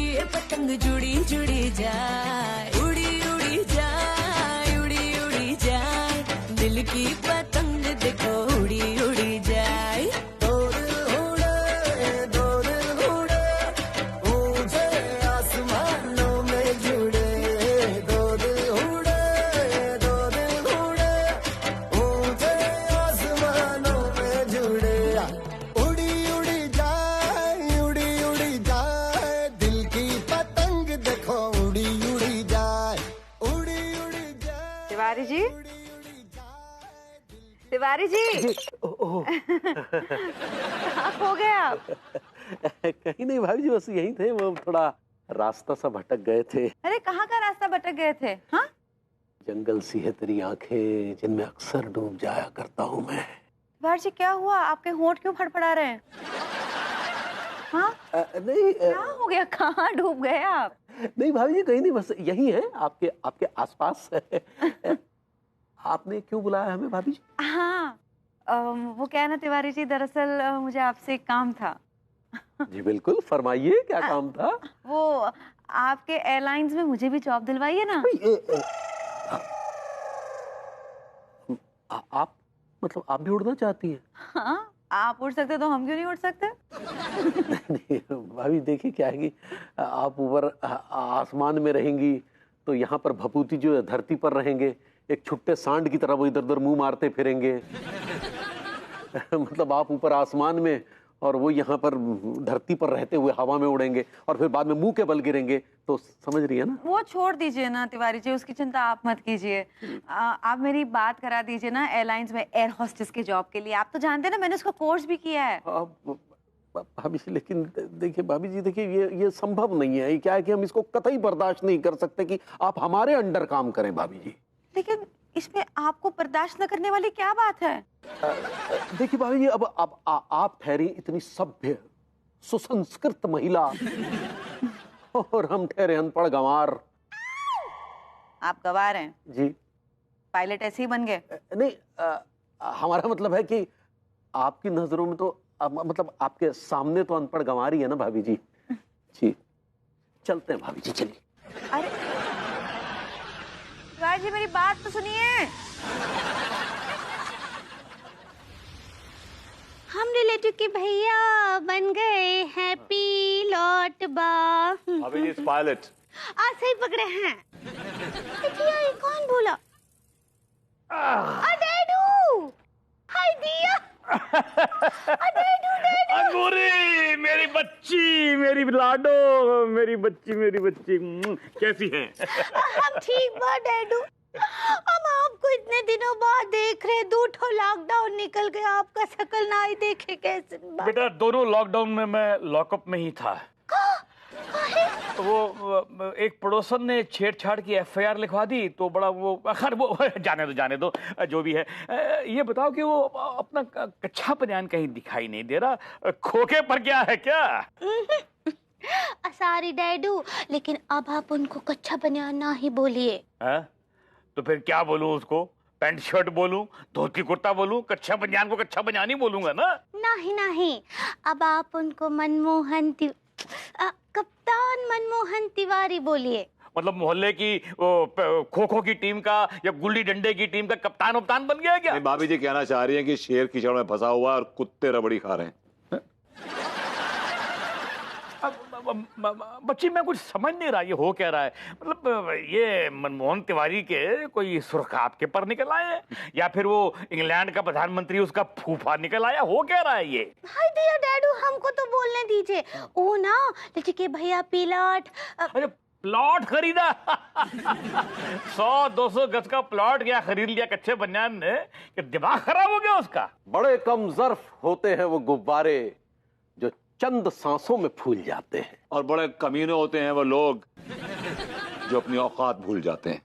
ये पतंग जुड़ी जुड़ी जाए, उड़ी उड़ी जाए, उड़ी उड़ी जाए, दिल की पतंग देखो उड़ी उड़ी जाए। दो दिल उड़े, दो दिल उड़े, ऊंचे आसमानों में जुड़े, दो दिल उड़े, दो दिल उड़े, ऊंचे आसमानों में जुड़े। उड़ी उड़ी जाए, उड़ी उड़ी जाए, दिल की पतंग देखो उड़ी उड़ी जाए, उड़ी उड़ी जाए। तिवारी जी, तिवारी जी, कहाँ खो गए आप? कहीं नहीं भाभी जी, बस यहीं थे, वो थोड़ा रास्ता सा भटक गए थे। अरे कहाँ का रास्ता भटक गए थे? हाँ, जंगल सी है तेरी आंखें जिनमें अक्सर डूब जाया करता हूँ मैं। तिवारी जी क्या हुआ? आपके होंठ क्यों फड़फड़ा रहे हैं? हाँ, नहीं क्या हो गया? कहाँ डूब गए आप? नहीं भाभी जी, कहीं नहीं, बस यही है, आपके आपके आसपास है। आपने क्यों बुलाया हमें भाभी जी? हाँ, वो क्या है ना तिवारी जी, दरअसल मुझे आपसे एक काम था। जी बिल्कुल, फरमाइए, क्या काम था? वो आपके एयरलाइंस में मुझे भी जॉब दिलवाइए ना। आप मतलब आप भी उड़ना चाहती हैं? हाँ, आप उड़ सकते तो हम क्यों नहीं उड़ सकते? नहीं भाभी, देखिए क्या है कि आप ऊपर आसमान में रहेंगी तो यहाँ पर भपूती जो है धरती पर रहेंगे, एक छुट्टे सांड की तरह वो इधर उधर मुंह मारते फिरेंगे। मतलब आप ऊपर आसमान में और वो यहाँ पर धरती पर रहते हुए हवा में उड़ेंगे और फिर बाद में मुंह के बल गिरेंगे, तो समझ रही है ना? वो छोड़ दीजिए ना तिवारी जी, उसकी चिंता आप मत कीजिए। आप मेरी बात करा दीजिए ना एयरलाइंस में एयर होस्टेस के जॉब के लिए। आप तो जानते हैं ना, मैंने उसका कोर्स भी किया है। भाभी जी, लेकिन देखिए भाभी जी, देखिए ये संभव नहीं है। ये क्या है कि हम इसको कतई बर्दाश्त नहीं कर सकते कि आप हमारे अंडर काम करें भाभी जी। लेकिन इसमें आपको बर्दाश्त न करने वाली क्या बात है? देखिए भाभी जी, अब आप ठहरी इतनी सभ्य सुसंस्कृत महिला और हम ठहरे अनपढ़ गंवार। आप गवार हैं जी। पायलट ऐसे ही बन गए? नहीं, हमारा मतलब है कि आपकी नजरों में तो मतलब आपके सामने तो अनपढ़ गंवार ही है ना भाभी जी। जी चलते हैं भाभी जी, चलिए। अरे तिवारी जी, मेरी बात तो सुनिए। हम रिलेटिव के भैया बन गए हैं पिलॉट बा। अभी इस पायलट आज सही पकड़े हैं। दिया, ये कौन बोला? डैडू, हाय दिया। डैडू, डैडू। अंगूरी, मेरी बच्ची, मेरी लाडो, मेरी बच्ची कैसी है? हम ठीक बा डैडू। हम आपको इतने दिनों बाद देख रहे, दूठो लॉकडाउन निकल गया, आपका शकल ना ही देखे कैसे बा? बेटा, दोनों लॉकडाउन में मैं लॉकअप में ही था। वो एक पड़ोसन ने छेड़छाड़ की एफआईआर लिखवा दी तो बड़ा वो, खैर वो जाने दो जो भी है। ये बताओ कि वो अपना कच्चा बनियान कहीं दिखाई नहीं दे रहा, खोखे पर क्या है क्या? सॉरी डैडू, लेकिन अब आप उनको कच्चा बनियान ना ही बोलिए। तो फिर क्या बोलूं उसको? पैंट शर्ट बोलूं, धोती कुर्ता बोलूं, कच्चा बनियान को कच्चा बनियान ही बोलूंगा ना? नहीं, अब आप उनको कप्तान मनमोहन तिवारी बोलिए। मतलब मोहल्ले की खो खो की टीम का या गुल्ली डंडे की टीम का कप्तान उपतान बन गया क्या? नहीं, भाभी जी कहना चाह रही हैं कि शेर कीचड़ में फंसा हुआ और कुत्ते रबड़ी खा रहे हैं। बच्ची, मैं कुछ समझ नहीं रहा ये हो क्या रहा है। मतलब ये मनमोहन तिवारी के कोई सुर्ख आपके पर निकल आए हैं या फिर वो इंग्लैंड का प्रधानमंत्री उसका फूफा निकल आया? हो क्या रहा है ये? हाय दिया डैडू, हमको तो बोलने दीजिए। ओ ना लिखिए भैया पिलॉट। अरे प्लॉट खरीदा? 100-200 गज का प्लॉट क्या खरीद लिया कच्चे बनियान ने कि दिमाग खराब हो गया उसका? बड़े कम ज़र्फ होते हैं वो गुब्बारे जो चंद सांसों में फूल जाते हैं, और बड़े कमीने होते हैं वो लोग जो अपनी औकात भूल जाते हैं।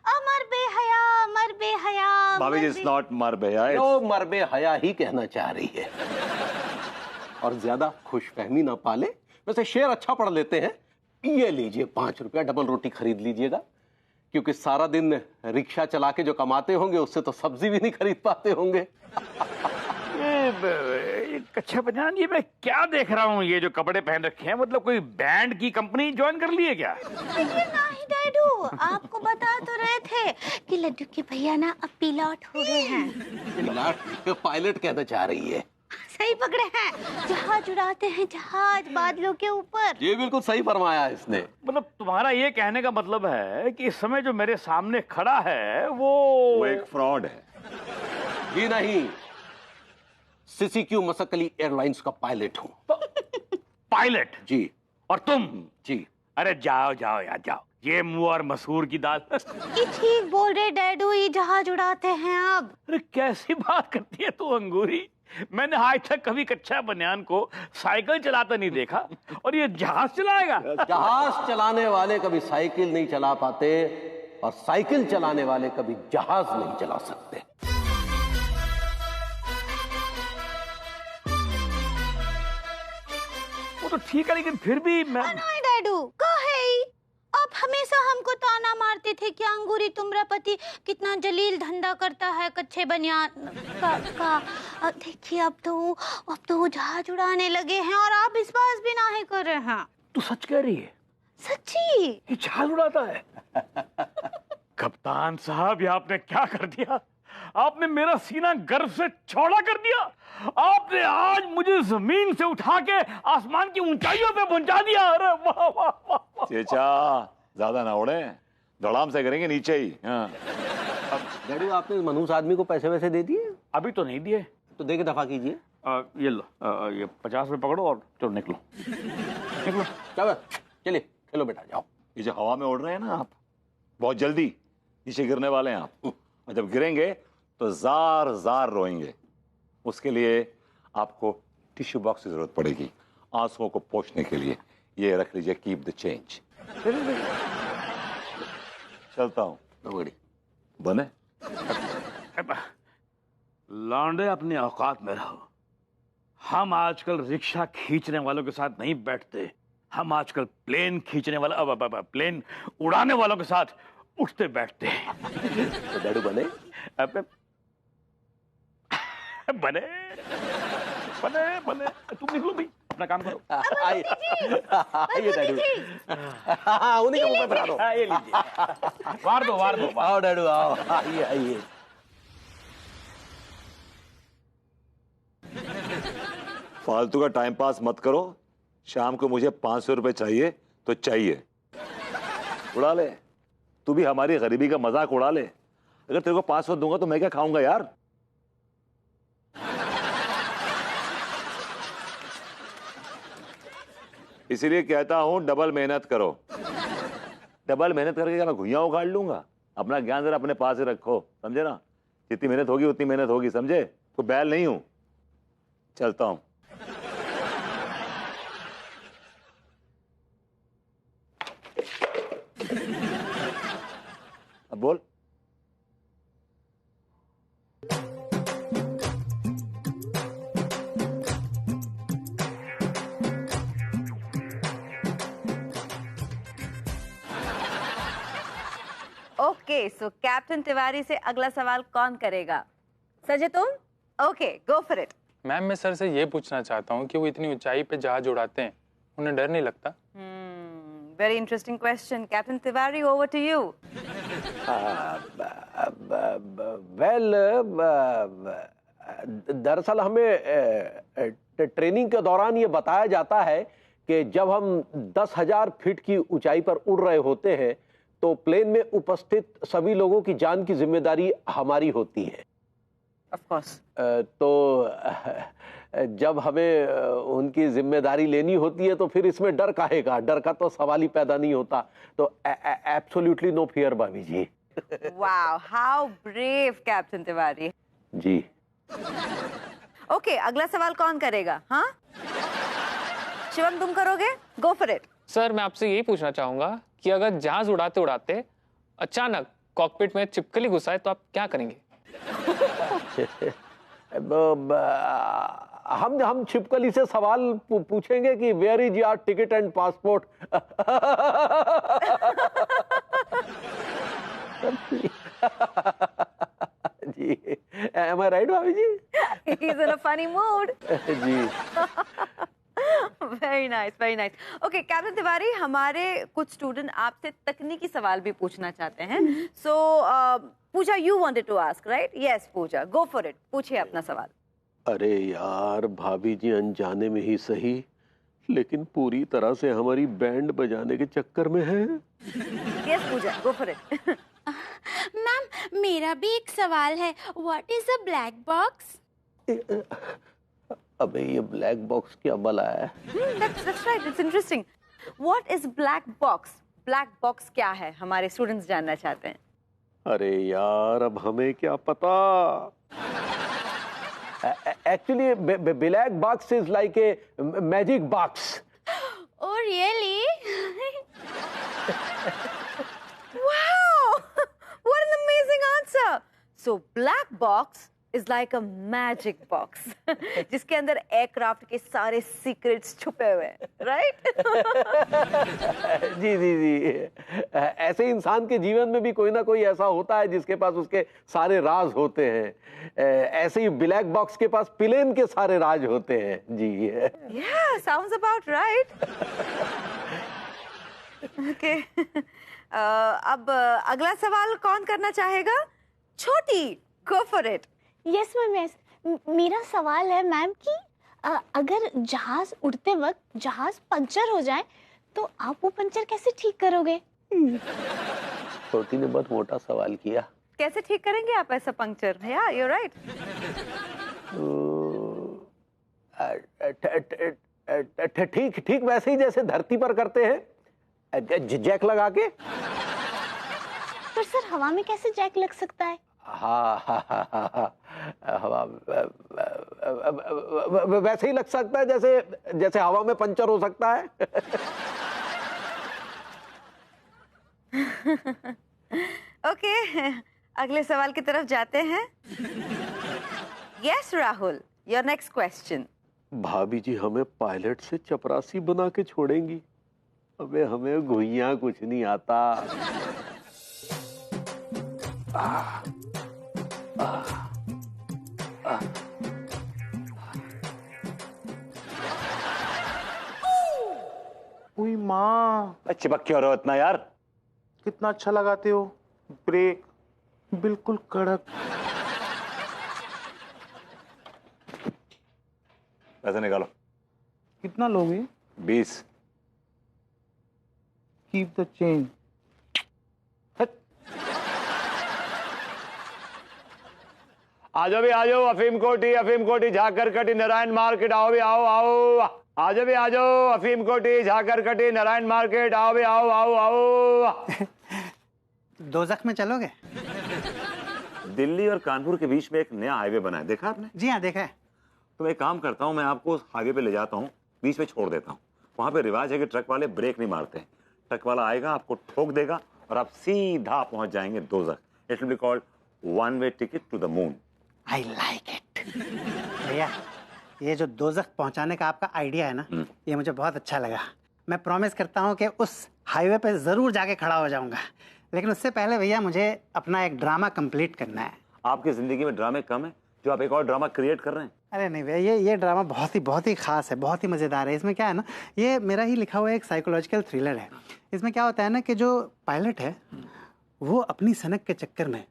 मर बेहया। भाभी जी, इट्स नॉट मर बेहया, वो मरबे हया ही कहना चाह रही है। और ज्यादा खुशफहमी ना पाले, वैसे शेर अच्छा पढ़ लेते हैं। ये लीजिए 5 रुपया, डबल रोटी खरीद लीजिएगा, क्योंकि सारा दिन रिक्शा चला के जो कमाते होंगे उससे तो सब्जी भी नहीं खरीद पाते होंगे। ये कच्छा बनियान, ये मैं क्या देख रहा हूँ? ये जो कपड़े पहन रखे हैं, मतलब कोई बैंड की कंपनी ज्वाइन कर ली है क्या? नहीं डैडू, आपको बता तो रहे थे कि लड्डू के भैया ना अब पिलॉट हो गए हैं। पायलट कहना चाह रही है। सही पकड़े हैं, जहाज उड़ाते हैं, जहाज बादलों के ऊपर। ये बिल्कुल सही फरमाया इसने। मतलब तुम्हारा ये कहने का मतलब है कि इस समय जो मेरे सामने खड़ा है वो एक फ्रॉड है। जी नहीं, सीसीक्यू मसक अली एयरलाइंस का पायलट हूँ। पायलट? जी। और तुम? जी। अरे जाओ जाओ यार जाओ, ये मुंह और मसूर की दाल। ये ठीक बोल रहे डैडू, ये जहाज उड़ाते हैं अब। अरे कैसी बात करती है तू अंगूरी? मैंने आज तक कभी कच्चा बनियान को साइकिल चलाता नहीं देखा, और ये जहाज चलाएगा? जहाज चलाने वाले कभी साइकिल नहीं चला पाते, और साइकिल चलाने वाले कभी जहाज नहीं चला सकते। वो तो ठीक है, लेकिन फिर भी मैं... नहीं डैडू, कहे आप हमेशा हमको ताना मारते थे कि अंगूरी तुम्हारा पति कितना जलील धंधा करता है कच्चे बनियान का। देखिए अब तो वो जहाज उड़ाने लगे हैं और आप विश्वास भी नहीं कर रहे हैं। तू सच कह रही है? सच्ची। ये जहाज उड़ाता है? कप्तान साहब, ये आपने क्या कर दिया? आपने मेरा सीना गर्व से चौड़ा कर दिया। आपने आज मुझे जमीन से उठा के आसमान की ऊंचाइयों पे पहुंचा दिया। अरे वाह वाह वाह। चेचा ज्यादा ना उड़े, धड़ाम से करेंगे नीचे ही। हाँ। अब डैडी, आपने मनहूस आदमी को पैसे वैसे दे दिए? अभी तो नहीं दिए। तो दे के दफा कीजिए। ये लो, ये 50 रुपए पकड़ो और चलो निकलो। निकलो चलो चलिए, चलो बेटा जाओ। ये जो हवा में उड़ रहे हैं ना आप, बहुत जल्दी नीचे गिरने वाले हैं आप, और जब गिरेंगे तो जार जार रोएंगे। उसके लिए आपको टिश्यू बॉक्स की जरूरत पड़ेगी आंसुओं को पोंछने के लिए। ये रख लीजिए, कीप द चेंज। चलता हूं। बड़ी बने लौंडे, अपने औकात में रहो। हम आजकल रिक्शा खींचने वालों के साथ नहीं बैठते, हम आजकल प्लेन खींचने वाला प्लेन उड़ाने वालों के साथ उठते बैठते हैं। तो डैडू बने? बने बने बने। तुम निकलो भाई, अपना काम करो। आइए डैडू। उन्हीं का मुंह पे बना दो। ये लीजिए, वार दो वार दो। आओ डैडू आओ, आइए आइए। फालतू का टाइम पास मत करो। शाम को मुझे 500 रुपए चाहिए तो चाहिए। उड़ा ले, तू भी हमारी गरीबी का मजाक उड़ा ले। अगर तेरे को 500 दूंगा तो मैं क्या खाऊंगा यार? इसीलिए कहता हूं डबल मेहनत करो। डबल मेहनत करके क्या मैं घुइयां उखाड़ लूंगा? अपना ज्ञान जरा अपने पास ही रखो, समझे ना? जितनी मेहनत होगी उतनी मेहनत होगी, समझे? तो बैल नहीं हूं। चलता हूं। अब बोल। ओके, सो कैप्टन तिवारी से अगला सवाल कौन करेगा? सजे तुम? Okay, go for it. Ma'am, मैं सर से ये पूछना चाहता हूँ कि वो इतनी ऊंचाई पे जहाज उड़ाते हैं, उन्हें डर नहीं लगता? Very interesting question. Captain Tiwari, over to you. Well, दरअसल हमें ट्रेनिंग के दौरान ये बताया जाता है कि जब हम 10,000 फीट की ऊंचाई पर उड़ रहे होते हैं तो प्लेन में उपस्थित सभी लोगों की जान की जिम्मेदारी हमारी होती है। Of course. तो जब हमें उनकी जिम्मेदारी लेनी होती है तो फिर इसमें डर काहे का? डर का तो सवाल ही पैदा नहीं होता। तो एब्सोल्युटली नो फियर भाभी जी। Wow, how brave captain Tiwari. जी। ओके, अगला सवाल कौन करेगा? हाँ, शिवम तुम करोगे? Go for it. सर, मैं आपसे यही पूछना चाहूंगा कि अगर जहाज उड़ाते उड़ाते अचानक कॉकपिट में छिपकली घुसाए तो आप क्या करेंगे? हम छिपकली से सवाल पूछेंगे कि where is your ticket and passport. जी, am I right भाभी जी? He's in a funny mood. जी, Very nice, very nice. Okay, captain Tiwari, हमारे कुछ स्टूडेंट आपसे तकनीकी सवाल भी पूछना चाहते हैं. So, Puja, you wanted to ask, right? Yes, Puja, go for it. पूछिए अपना सवाल. अरे यार भाभी जी अनजाने में ही सही, लेकिन पूरी तरह से हमारी बैंड बजाने के चक्कर में है। Yes, Puja, go for it. Ma'am मेरा भी एक सवाल है, what is a black box? अबे ये ब्लैक बॉक्स क्या बला है? That's right. It's interesting. What is black box? Black box क्या है? हमारे स्टूडेंट्स जानना चाहते हैं. अरे यार अब हमें क्या पता? Actually, black box is like a magic box. Oh really? Wow! What an amazing answer. So black box is like a magic box, जिसके अंदर एयरक्राफ्ट के सारे सीक्रेट्स छुपे हुए हैं, right? जी जी जी, ऐसे इंसान के जीवन में भी कोई ना कोई ऐसा होता है जिसके पास उसके सारे राज होते हैं. ऐसे ही ब्लैक बॉक्स के पास प्लेन के सारे राज होते हैं जी. Yeah, sounds about right. Okay. अब अगला सवाल कौन करना चाहेगा? छोटी, go for it. Yes ma'am yes, मेरा सवाल है मैम कि अगर जहाज उड़ते वक्त जहाज पंचर हो जाए तो आप वो पंचर कैसे ठीक करोगे? छोटी ने बहुत मोटा सवाल किया. कैसे ठीक करेंगे आप ऐसा पंक्चर? Yeah, you're right. ठीक ठीक वैसे ही जैसे धरती पर करते हैं, जैक लगा के. पर सर हवा में कैसे जैक लग सकता है? हाँ, हवा वैसे ही लग सकता है जैसे जैसे हवा में पंचर हो सकता है. ओके, अगले सवाल की तरफ जाते हैं. Yes Rahul, your next question. भाभी जी हमें पायलट से चपरासी बना के छोड़ेंगी. अबे हमें घुइयां कुछ नहीं आता. ओए माँ, चिपक क्यों रहो इतना यार? कितना अच्छा लगाते हो ब्रेक, बिल्कुल कड़क. पैसे निकालो. कितना लोगे? 20. Keep the change. आजो भी आजो, अफीम कोटी झाकर कटी नारायण मार्केट. आओ भी आओ आओ. आजो भी आजो, अफीम कोटी झाकर कटी नारायण मार्केट. आओ भी आओ आओ आओ. दोज़ख में चलोगे? दिल्ली और कानपुर के बीच में एक नया हाईवे बना है, देखा आपने? जी हाँ देखा है. तो मैं एक काम करता हूँ, मैं आपको उस हाईवे पे ले जाता हूँ, बीच में छोड़ देता हूँ. वहां पे रिवाज है कि ट्रक वाले ब्रेक नहीं मारते हैं. ट्रक वाला आएगा, आपको ठोक देगा और आप सीधा पहुंच जाएंगे दोज़ख. It will be called one way ticket to the moon. I like it. भैया ये जो दोज़ख पहुंचाने का आपका आइडिया है ना, ये मुझे बहुत अच्छा लगा. मैं प्रॉमिस करता हूँ कि उस हाईवे पे जरूर जाके खड़ा हो जाऊंगा. लेकिन उससे पहले भैया मुझे अपना एक ड्रामा कंप्लीट करना है. आपकी जिंदगी में ड्रामे कम है जो आप एक और ड्रामा क्रिएट कर रहे हैं? अरे नहीं भैया, ये ड्रामा बहुत ही खास है, बहुत ही मज़ेदार है. इसमें क्या है ना, ये मेरा ही लिखा हुआ एक साइकोलॉजिकल थ्रिलर है. इसमें क्या होता है ना कि जो पायलट है वो अपनी सनक के चक्कर में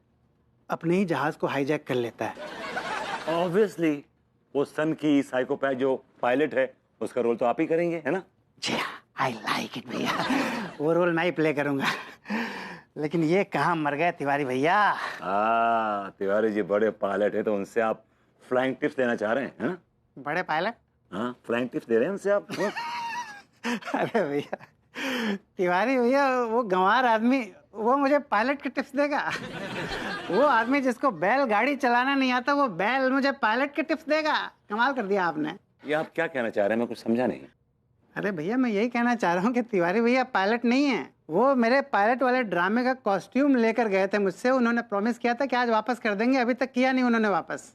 अपने ही जहाज को हाईजैक कर लेता है. ऑब्वियसली वो सन की साइकोपैथ जो पायलट है उसका रोल तो आप ही करेंगे, है ना? जी हाँ, आई लाइक इट भैया. वो रोल मैं ही प्ले करूंगा. लेकिन ये कहाँ मर गए तिवारी भैया? तिवारी जी बड़े पायलट है तो उनसे आप फ्लाइंग टिप्स लेना चाह रहे हैं, है ना? बड़े पायलट? हाँ, फ्लाइंग टिप्स दे रहे हैं उनसे आप. अरे भैया, तिवारी भैया वो गंवार आदमी वो मुझे पायलट के टिप्स देगा? वो आदमी जिसको बैलगाड़ी चलाना नहीं आता वो बैल मुझे पायलट के टिप्स देगा? कमाल कर दिया आपने. ये आप क्या कहना चाह रहे हैं, मैं कुछ समझा नहीं. अरे भैया मैं यही कहना चाह रहा हूँ कि तिवारी भैया पायलट नहीं है. वो मेरे पायलट वाले ड्रामे का कॉस्ट्यूम लेकर गए थे मुझसे. उन्होंने प्रॉमिस किया था कि आज वापस कर देंगे, अभी तक किया नहीं उन्होंने वापस.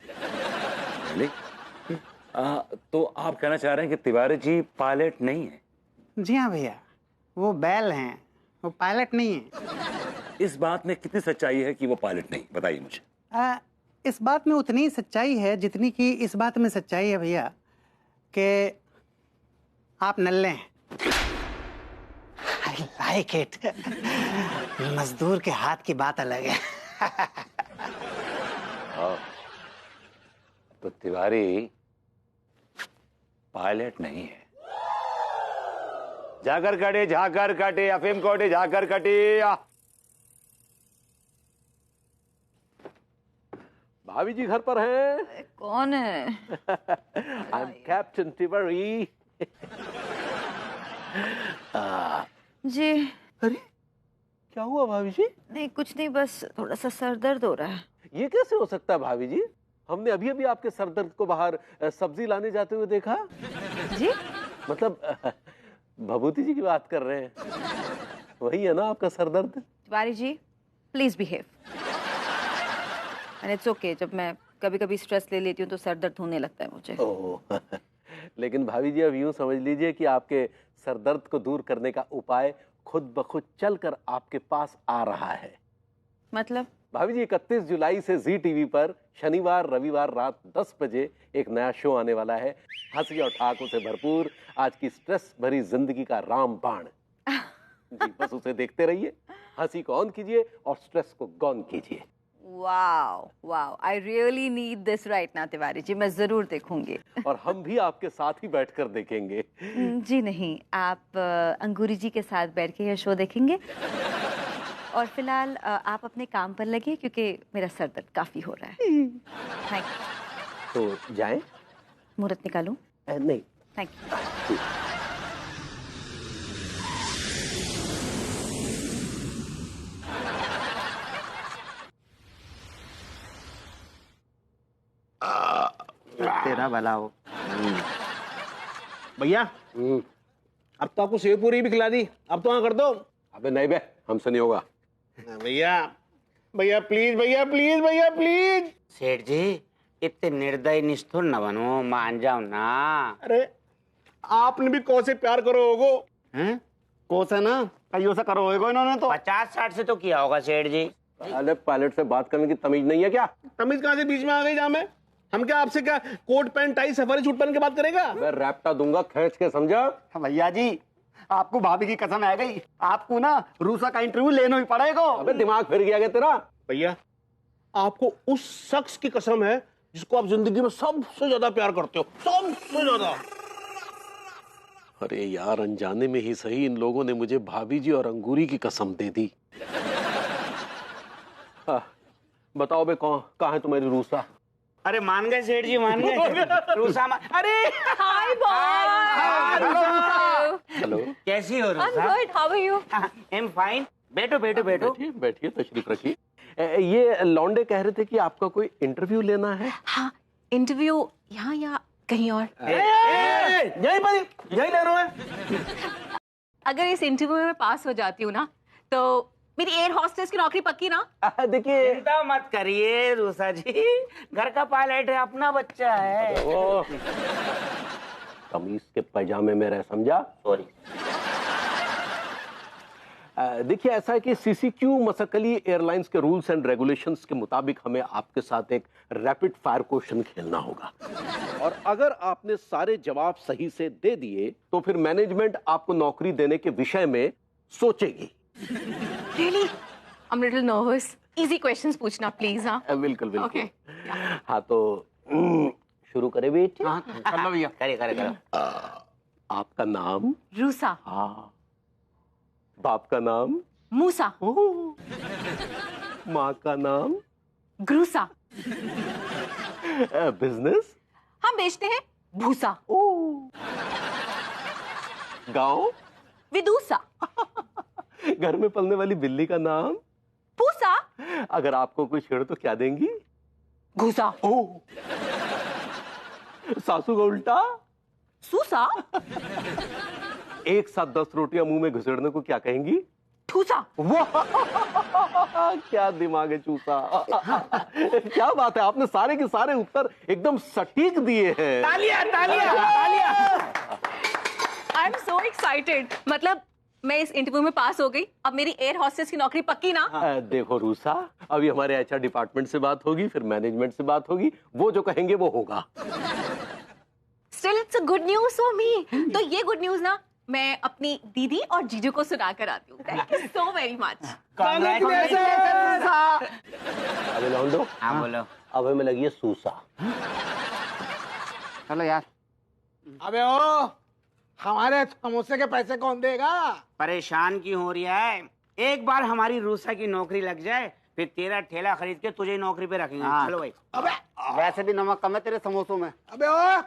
तो आप कहना चाह रहे हैं कि तिवारी जी पायलट नहीं है? जी हाँ भैया, वो बैल हैं, वो पायलट नहीं है. इस बात में कितनी सच्चाई है कि वो पायलट नहीं, बताइए मुझे. इस बात में उतनी ही सच्चाई है जितनी कि इस बात में सच्चाई है भैया कि आप नल्ले हैं। आई लाइक इट। मजदूर के हाथ की बात अलग है। तो तिवारी पायलट नहीं है। जाकर कटे अफीम कोटे जाकर कटे। भाभी जी घर पर हैं? कौन है? I am captain Tiwari. जी अरे क्या हुआ भाभी जी? नहीं, कुछ नहीं, बस थोड़ा सा सर दर्द हो रहा है। ये कैसे हो सकता है भाभी जी? हमने अभी अभी आपके सर दर्द को बाहर सब्जी लाने जाते हुए देखा। जी मतलब भभूति जी की बात कर रहे हैं? वही है ना आपका सर दर्द? Tiwari ji please behave. And it's okay, जब मैं कभी कभी स्ट्रेस ले लेती हूँ तो सर दर्द होने लगता है मुझे। ओह लेकिन भाभी जी अब यूं समझ लीजिए कि आपके सर दर्द को दूर करने का उपाय खुद ब खुद चलकर आपके पास आ रहा है। मतलब? भाभी जी 31 जुलाई से जी टीवी पर शनिवार रविवार रात 10 बजे एक नया शो आने वाला है। हंसी और ठहाकों से भरपूर आज की स्ट्रेस भरी जिंदगी का रामबाण। जी बस उसे देखते रहिए, हंसी को ऑन कीजिए और स्ट्रेस को गॉन कीजिए। Wow wow, I really need this right now Tiwari ji, मैं जरूर देखूंगी। और हम भी आपके साथ ही बैठकर देखेंगे। जी नहीं, आप अंगूरी जी के साथ बैठ के ये शो देखेंगे। और फिलहाल आप अपने काम पर लगे क्योंकि मेरा सर दर्द काफी हो रहा है। Thank you. तो जाएं? मुहूर्त निकालूं? नहीं। Thank you. तेरा भला हो। भैया अब तो आपको सेव पूरी भी खिला दी, अब तो हाँ कर दो। अबे नहीं बे, हमसे नहीं होगा। भैया भैया प्लीज, भैया प्लीज, भैया प्लीज। सेठ जी इतने निर्दयी निष्ठुर न बनो, मान जाओ ना। अरे आपने भी कौ से प्यार करो होगो? हैं? कौ से ना कईयों से करो होगो इन्होंने तो। 50-60 से तो किया होगा सेठ जी। अरे पायलट से बात करने की तमीज नहीं है क्या? तमीज कहाँ से बीच में आ गई जहाँ में? हम क्या आपसे क्या coat pant tie safari suit पहन के बात करेगा? मैं रैप्टा दूंगा खींच के, समझा? भैया जी आपको भाभी की कसम आ गई, आपको ना रूसा का इंटरव्यू लेना ही पड़ेगा। अबे दिमाग फिर गया क्या तेरा? भैया आपको उस शख्स की कसम है जिसको आप जिंदगी में सबसे ज्यादा प्यार करते हो, सबसे ज्यादा। अरे यार अनजाने में ही सही इन लोगों ने मुझे भाभी जी और अंगूरी की कसम दे दी। बताओ बे कहाँ है तुम्हारी रूसा? अरे मान गए सेठ जी, मान गए। रूसा अरे हाय बॉय। हेलो, कैसी हो RUSA? I'm good, how are you? I am fine. बैठो बैठो बैठो। बैठिए बैठिए, तशरीफ रखिए। ये लौंडे कह रहे थे कि आपका कोई इंटरव्यू लेना है। हाँ, इंटरव्यू यहाँ या कहीं और? यही ले रहा है। अगर इस इंटरव्यू में मैं पास हो जाती हूँ ना तो मेरी एयर हॉस्टेस की नौकरी पक्की ना? देखिए चिंता मत करिए रूसा जी, घर का पायलट है, अपना बच्चा है। कमीज के पैजामे में रह, समझा? सॉरी। देखिए ऐसा है कि सीसीक्यू मसकली एयरलाइंस के रूल्स एंड रेगुलेशंस के मुताबिक हमें आपके साथ एक रैपिड फायर क्वेश्चन खेलना होगा और अगर आपने सारे जवाब सही से दे दिए तो फिर मैनेजमेंट आपको नौकरी देने के विषय में सोचेगी। Really? I'm a little nervous. Easy questions पूछना प्लीज। हाँ बिल्कुल बिल्कुल। Okay. हाँ तो शुरू करें बेटे? हाँ चलो भैया, करे करे करो। आपका नाम? रूसा। हाँ। बाप का नाम? मूसा। माँ का नाम? ग्रूसा। बिजनेस? हम बेचते हैं भूसा। गांव? विदूसा। घर में पलने वाली बिल्ली का नाम? पूसा। अगर आपको कोई छेड़ तो क्या देंगी? घूसा। सासू का उल्टा? सूसा। एक साथ 10 रोटियां मुंह में घुसेड़ने को क्या कहेंगी? ठूसा। क्या दिमाग है चूसा। क्या बात है, आपने सारे के सारे उत्तर एकदम सटीक दिए हैं। तालियां तालियां तालियां। I am so excited. मतलब मैं इस इंटरव्यू में पास हो गई, अब मेरी एयर हॉस्टेस की नौकरी पक्की ना? देखो रूसा, अभी हमारे HR डिपार्टमेंट से बात होगी, फिर मैनेजमेंट से बात होगी, वो जो कहेंगे वो होगा। Still it's a good news for me. तो ये गुड न्यूज ना मैं अपनी दीदी और जीजू को सुना कर आती हूँ। Thank you so very much. अबे लौंडो, हाँ बोलो। अब हमें लगी है सूसा। चलो यार। अबे ओ, हमारे समोसे के पैसे कौन देगा? परेशान क्यों हो रही है? एक बार हमारी रूसा की नौकरी लग जाए, फिर तेरा ठेला खरीद के तुझे नौकरी पे रखेंगे। चलो भाई। अबे वैसे भी नमक कम है तेरे समोसों में। अबे ओ,